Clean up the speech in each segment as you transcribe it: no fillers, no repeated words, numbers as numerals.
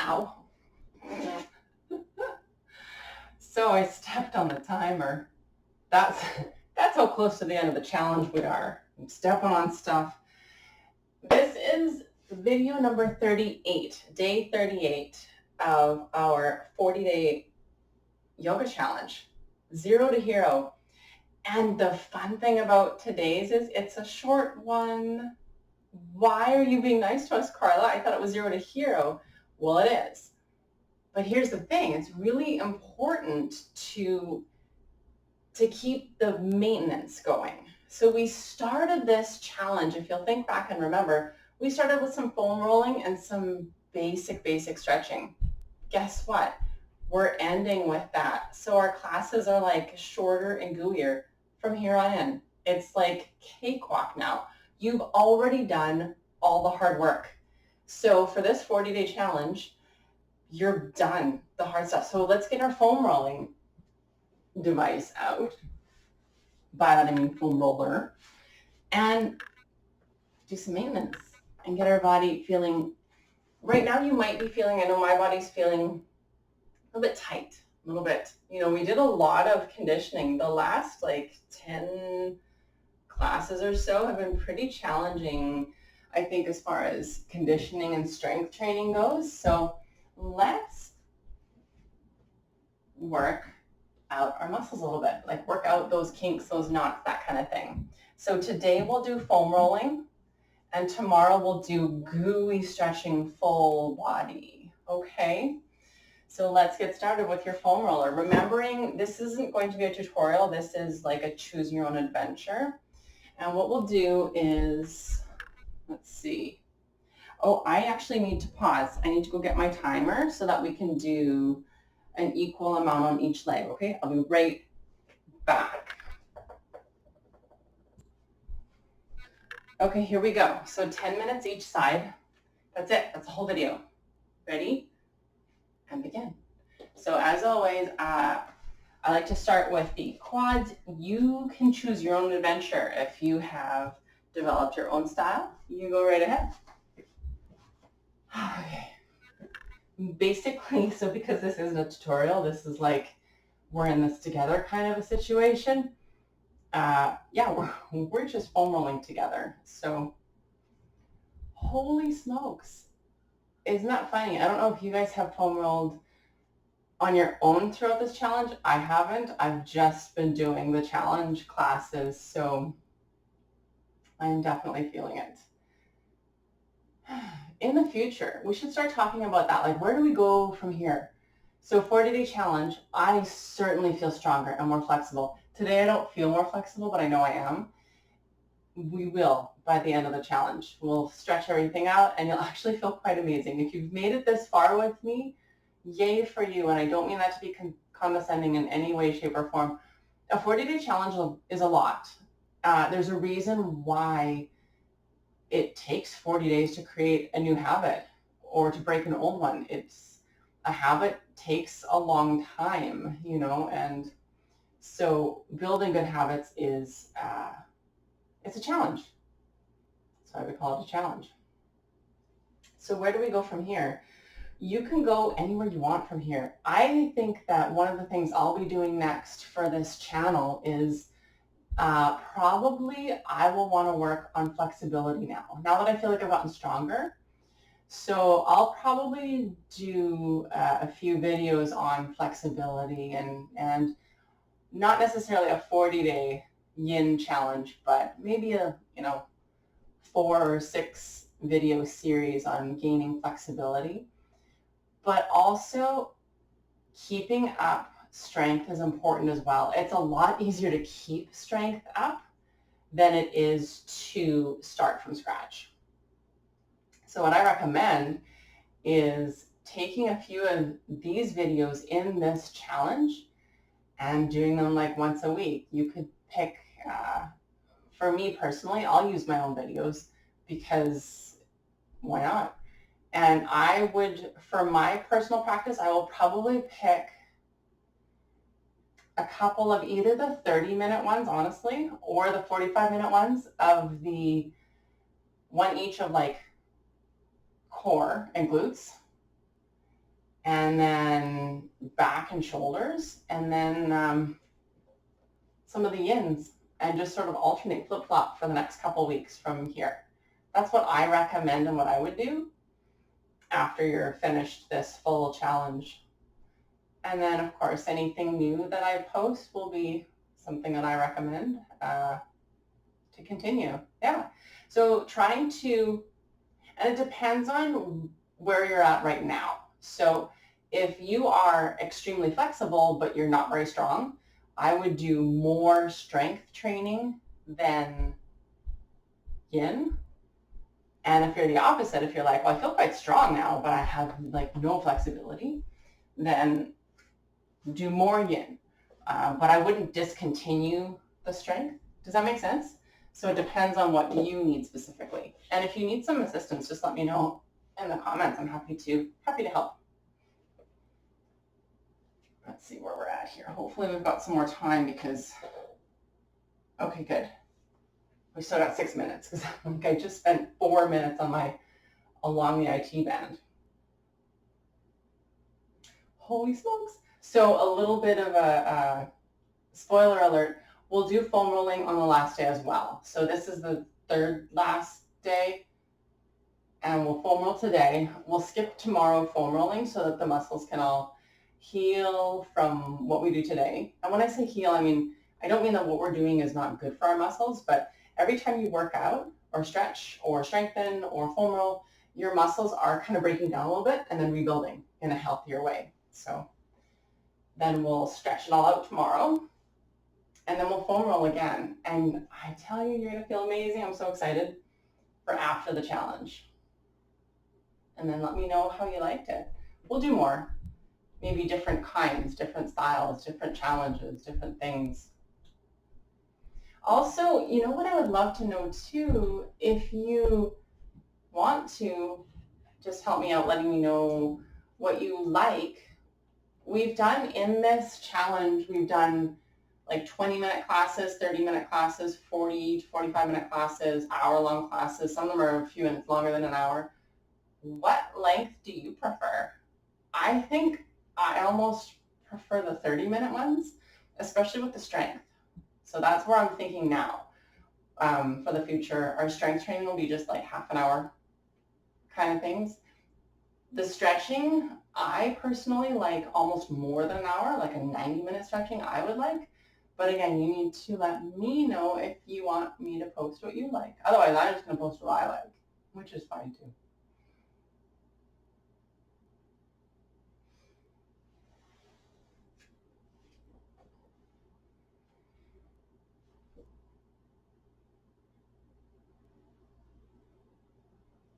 Ow. So I stepped on the timer. That's how close to the end of the challenge we are. I'm stepping on stuff. This is video number 38, day 38 of our 40-day yoga challenge, 0 to hero. And the fun thing about today's is it's a short one. Why are you being nice to us, Carla? I thought it was 0 to hero. Well, it is. But here's the thing. It's really important to keep the maintenance going. So we started this challenge, if you'll think back and remember, we started with some foam rolling and some basic stretching. Guess what? We're ending with that. So our classes are like shorter and gooier from here on in. It's like cakewalk now. You've already done all the hard work. So for this 40-day challenge, you're done the hard stuff. So let's get our foam rolling device out. By that I mean foam roller. And do some maintenance and get our body feeling, right now you might be feeling, I know my body's feeling a little bit tight, a little bit. You know, we did a lot of conditioning. The last like 10 classes or so have been pretty challenging, I think, as far as conditioning and strength training goes. So let's work out our muscles a little bit, like work out those kinks, those knots, that kind of thing. So today we'll do foam rolling, and tomorrow we'll do gooey stretching full body, okay? So let's get started with your foam roller. Remembering this isn't going to be a tutorial, this is like a choose your own adventure. And what we'll do is, let's see. Oh, I actually need to pause. I need to go get my timer so that we can do an equal amount on each leg, okay? I'll be right back. Okay, here we go. So 10 minutes each side. That's it. That's the whole video. Ready? And begin. So as always, I like to start with the quads. You can choose your own adventure. If you have developed your own style, you go right ahead. Okay. Basically, so because this isn't a tutorial, this is like we're in this together kind of a situation. Yeah, we're just foam rolling together. So holy smokes. Isn't that funny? I don't know if you guys have foam rolled on your own throughout this challenge. I haven't. I've just been doing the challenge classes, so I'm definitely feeling it. In the future, we should start talking about that. Like, where do we go from here? So 40-day challenge, I certainly feel stronger and more flexible. Today I don't feel more flexible, but I know I am. We will by the end of the challenge. We'll stretch everything out and you'll actually feel quite amazing. If you've made it this far with me, yay for you. And I don't mean that to be condescending in any way, shape, or form. A 40-day challenge is a lot. There's a reason why it takes 40 days to create a new habit or to break an old one. It's a habit takes a long time, you know, and so building good habits is it's a challenge. That's why we call it a challenge. So where do we go from here? You can go anywhere you want from here. I think that one of the things I'll be doing next for this channel is probably I will want to work on flexibility now that I feel like I've gotten stronger. So I'll probably do a few videos on flexibility and not necessarily a 40-day yin challenge, but maybe a 4 or 6 video series on gaining flexibility. But also keeping up strength is important as well. It's a lot easier to keep strength up than it is to start from scratch. So what I recommend is taking a few of these videos in this challenge and doing them like once a week. You could pick, for me personally, I'll use my own videos because why not? And I would, for my personal practice, I will probably pick a couple of either the 30-minute ones, honestly, or the 45-minute ones of the one each of like core and glutes, and then back and shoulders, and then some of the yins, and just sort of alternate flip-flop for the next couple weeks from here. That's what I recommend and what I would do after you're finished this full challenge. And then, of course, anything new that I post will be something that I recommend to continue. Yeah. So trying to, and it depends on where you're at right now. So if you are extremely flexible, but you're not very strong, I would do more strength training than yin. And if you're the opposite, if you're like, well, I feel quite strong now, but I have like no flexibility, then do more yin. But I wouldn't discontinue the strength. Does that make sense? So it depends on what you need specifically. And if you need some assistance, just let me know in the comments. I'm happy to help. Let's see where we're at here. Hopefully we've got some more time because, okay, good. We still got 6 minutes because I just spent 4 minutes on along the IT band. Holy smokes. So a little bit of a spoiler alert, we'll do foam rolling on the last day as well. So this is the third last day, and we'll foam roll today. We'll skip tomorrow foam rolling so that the muscles can all heal from what we do today. And when I say heal, I mean, I don't mean that what we're doing is not good for our muscles, but every time you work out or stretch or strengthen or foam roll, your muscles are kind of breaking down a little bit and then rebuilding in a healthier way. So then we'll stretch it all out tomorrow, and then we'll foam roll again. And I tell you, you're going to feel amazing. I'm so excited for after the challenge. And then let me know how you liked it. We'll do more. Maybe different kinds, different styles, different challenges, different things. Also, you know what I would love to know too, if you want to just help me out letting me know what you like. We've done in this challenge, we've done like 20-minute classes, 30-minute classes, 40 to 45-minute classes, hour-long classes. Some of them are a few minutes longer than an hour. What length do you prefer? I think I almost prefer the 30-minute ones, especially with the strength. So that's where I'm thinking now. For the future, our strength training will be just like half an hour kind of things. The stretching, I personally like almost more than an hour, like a 90-minute stretching I would like. But again, you need to let me know if you want me to post what you like. Otherwise, I'm just going to post what I like, which is fine too.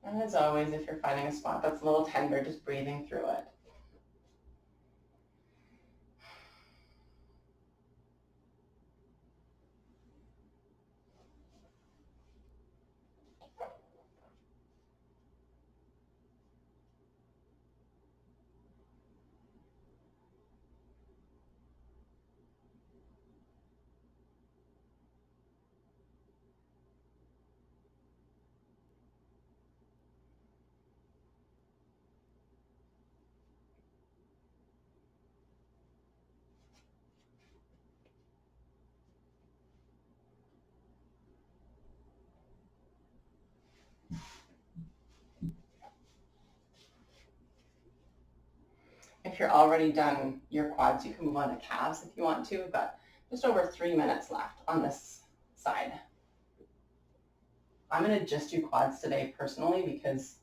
And as always, if you're finding a spot that's a little tender, just breathing through it. If you're already done your quads, you can move on to calves if you want to, but just over 3 minutes left on this side. I'm going to just do quads today personally because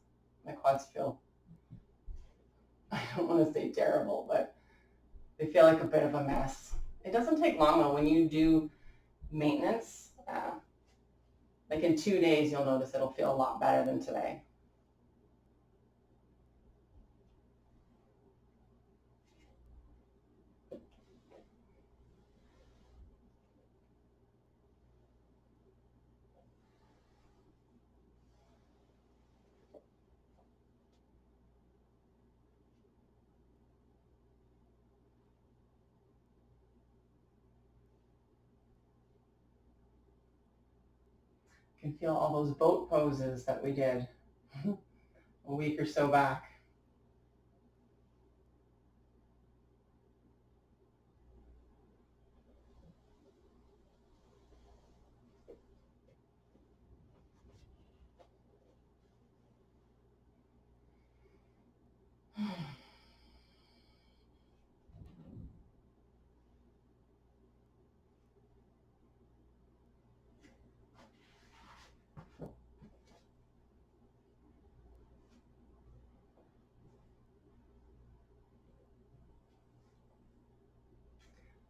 my quads feel, I don't want to say terrible, but they feel like a bit of a mess. It doesn't take long though. When you do maintenance, like in 2 days, you'll notice it'll feel a lot better than today. You can feel all those boat poses that we did a week or so back.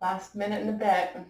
Last minute and a bit.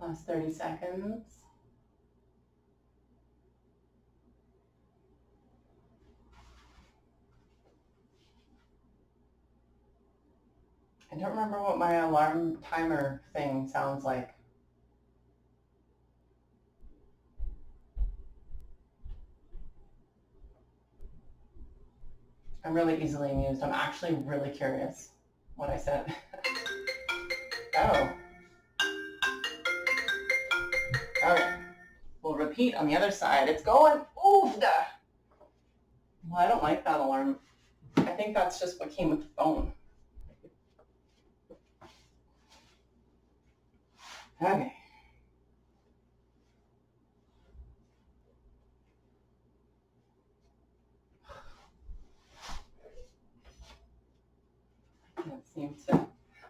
Last 30 seconds. I don't remember what my alarm timer thing sounds like. I'm really easily amused. I'm actually really curious what I said. Oh, okay. We'll repeat on the other side. It's going. Oof. Well, I don't like that alarm. I think that's just what came with the phone. Okay.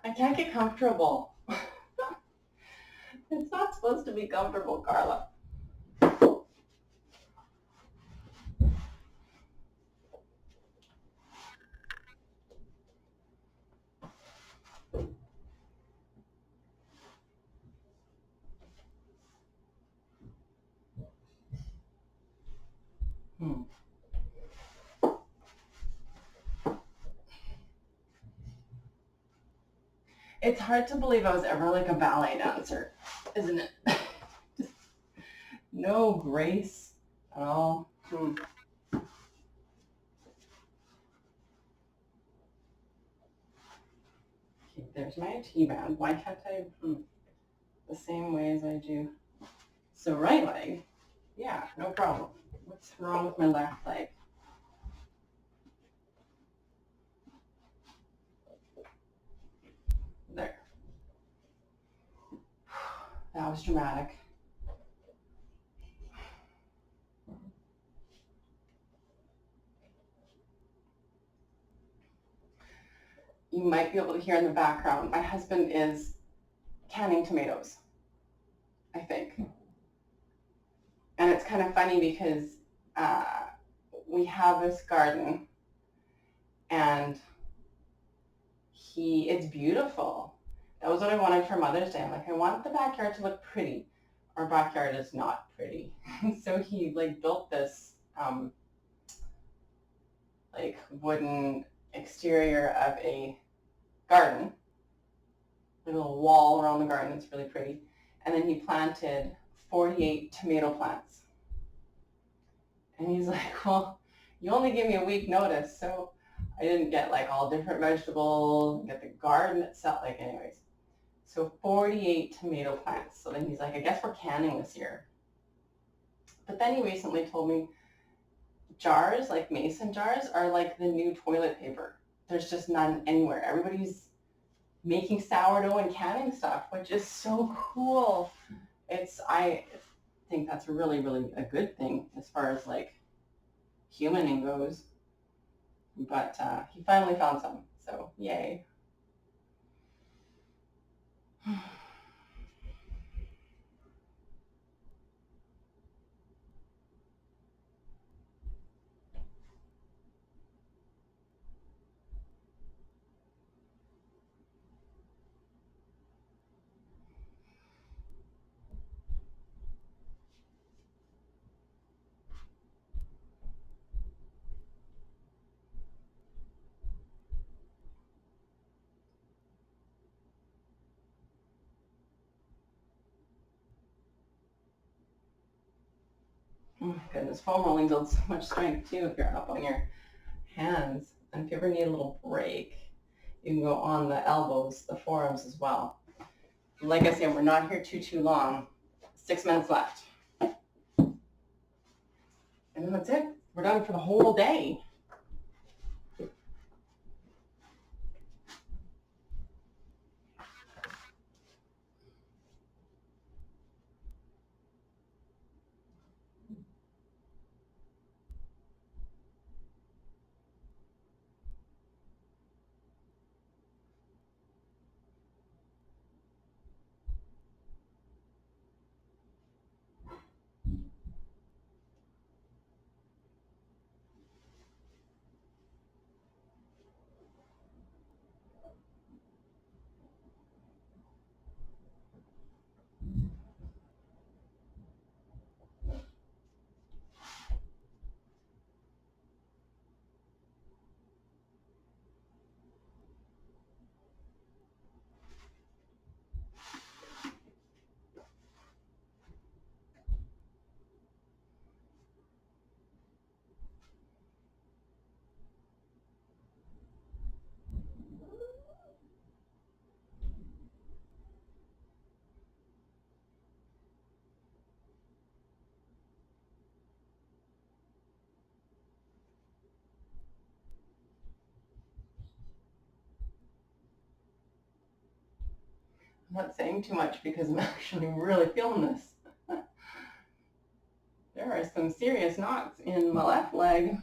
I can't get comfortable. It's not supposed to be comfortable, Carla. It's hard to believe I was ever like a ballet dancer, isn't it? No grace at all. Okay, there's my T-band. Why can't I the same way as I do? So right leg, yeah, no problem. What's wrong with my left leg? There. That was dramatic. You might be able to hear in the background, my husband is canning tomatoes, I think. And it's kind of funny because we have this garden and it's beautiful. That was what I wanted for Mother's Day. I'm like, I want the backyard to look pretty. Our backyard is not pretty. So he like built this like wooden exterior of a garden, a little wall around the garden that's really pretty. And then he planted 48 tomato plants. And he's like, well, you only gave me a week notice, so I didn't get like all different vegetables, get the garden itself, like anyways. So 48 tomato plants. So then he's like, I guess we're canning this year. But then he recently told me jars, like mason jars, are like the new toilet paper. There's just none anywhere. Everybody's making sourdough and canning stuff, which is so cool. I think that's really, really a good thing as far as like humaning goes. But he finally found some, so yay. Oh my goodness, foam rolling builds so much strength too if you're up on your hands. And if you ever need a little break, you can go on the elbows, the forearms as well. Like I said, we're not here too long. 6 minutes left. And then that's it. We're done for the whole day. I'm not saying too much because I'm actually really feeling this. There are some serious knots in my left leg,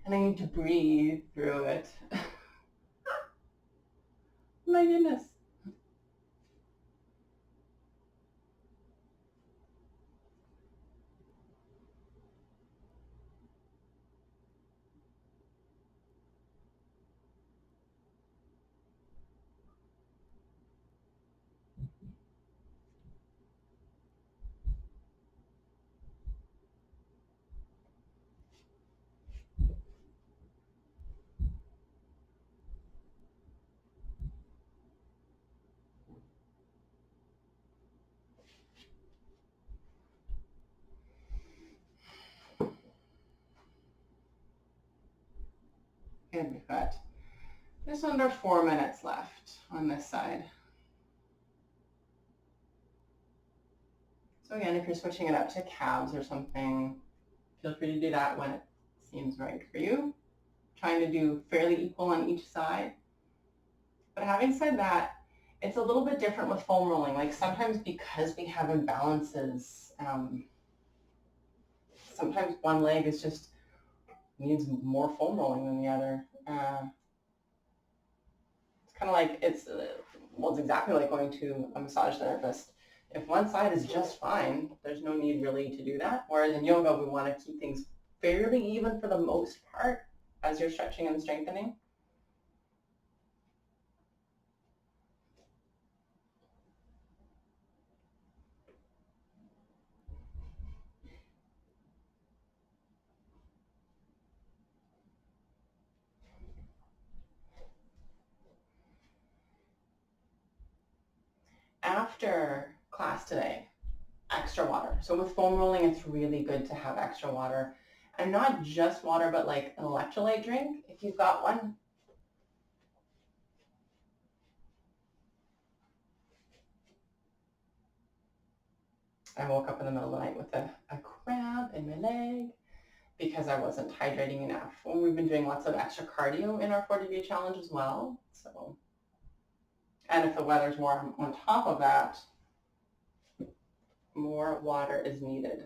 and I need to breathe through it. My goodness. And we've got just under 4 minutes left on this side. So again, if you're switching it up to calves or something, feel free to do that when it seems right for you. Trying to do fairly equal on each side. But having said that, it's a little bit different with foam rolling. Like sometimes because we have imbalances, sometimes one leg is just needs more foam rolling than the other. It's kind of like it's exactly like going to a massage therapist. If one side is just fine, there's no need really to do that. Whereas in yoga, we want to keep things fairly even for the most part as you're stretching and strengthening. After class today, extra water. So with foam rolling, it's really good to have extra water. And not just water, but like an electrolyte drink, if you've got one. I woke up in the middle of the night with a cramp in my leg because I wasn't hydrating enough. And we've been doing lots of extra cardio in our 40-day challenge as well. So, and if the weather's warm on top of that, more water is needed.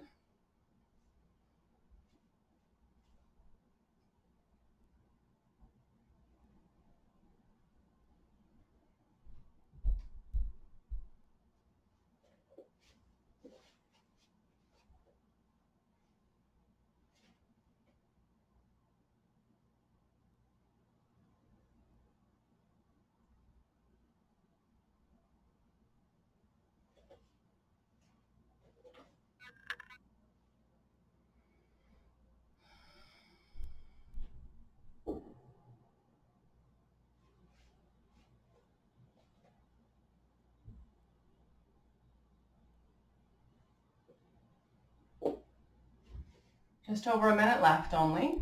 Just over a minute left only.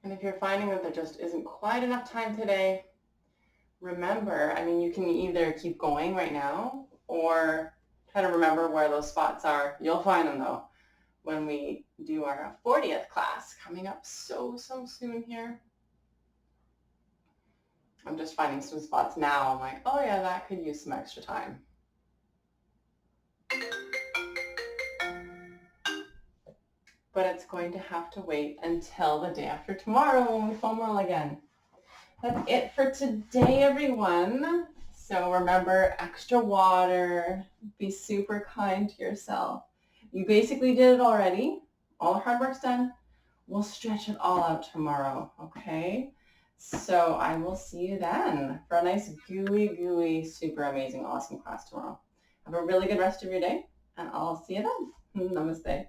And if you're finding that there just isn't quite enough time today, remember, I mean, you can either keep going right now or try to remember where those spots are. You'll find them though when we do our 40th class coming up so soon here. I'm just finding some spots now. I'm like, oh yeah, that could use some extra time. But it's going to have to wait until the day after tomorrow when we foam roll again. That's it for today, everyone. So remember, extra water, be super kind to yourself. You basically did it already. All the hard work's done. We'll stretch it all out tomorrow, okay? So I will see you then for a nice gooey, super amazing, awesome class tomorrow. Have a really good rest of your day, and I'll see you then. Namaste.